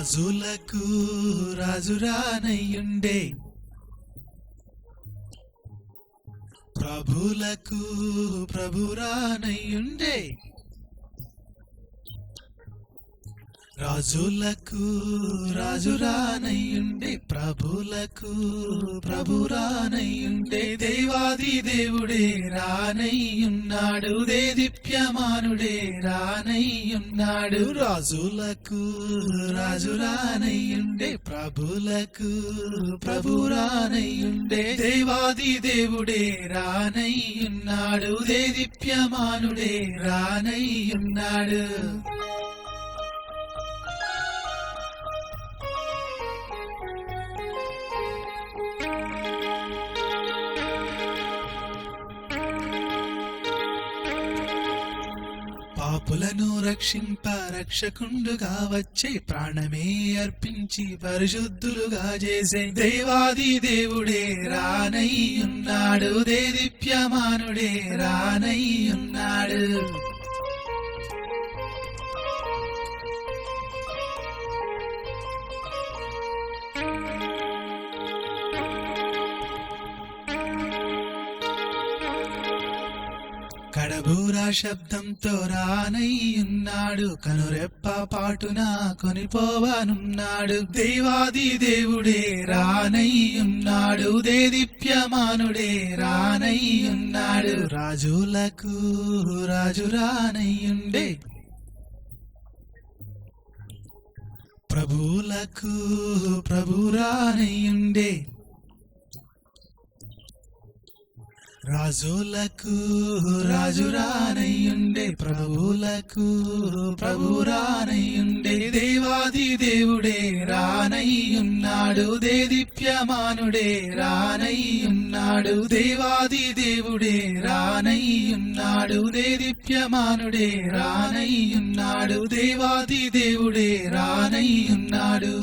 రాజులకు రాజురానయ్యుండే, ప్రభులకు ప్రభురానయ్యుండే. రాజులకు రాజురానయ్యుండే, ప్రభులకు ప్రభురానయ్యుండే. దేవాది దేవుడే రానయ్యున్నాడు, దేదీప్యమానుడే రానయ్యున్నాడు. రాజులకు రాజురానయ్యుండే, ప్రభులకు ప్రభురానయ్యుండే. దేవాది దేవుడే రానయ్యున్నాడు, దేదీప్యమానుడే రానయ్యున్నాడు. పాపులను రక్షింప రక్షకుండుగా వచ్చే, ప్రాణమే అర్పించి పరిశుద్ధులుగా చేసే దేవాది దేవుడే రానయ్యున్నాడు, దేదీప్యమానుడే రానయ్యున్నాడు. కడబూరా శబ్దంతో రానయ్యున్నాడు, కనురెప్ప పాటున కొనిపోవనున్నాడు. దేవాది దేవుడే రానయ్యున్నాడు, దేదీప్యమానుడే రానయ్యున్నాడు. రాజులకు రాజు రానయ్యుండే, ప్రభువులకు ప్రభు రానయ్యుండే. రాజులకు రాజురానయ్యుండే, ప్రభువులకు ప్రభురానయ్యుండే. దేవాది దేవుడే రానయ్యున్నాడు, దేదీప్యమానుడే రానయ్యున్నాడు. దేవాది దేవుడే రానయ్యున్నాడు, దేదీప్యమానుడే రానయ్యున్నాడు. దేవాది దేవుడే రానయ్యున్నాడు.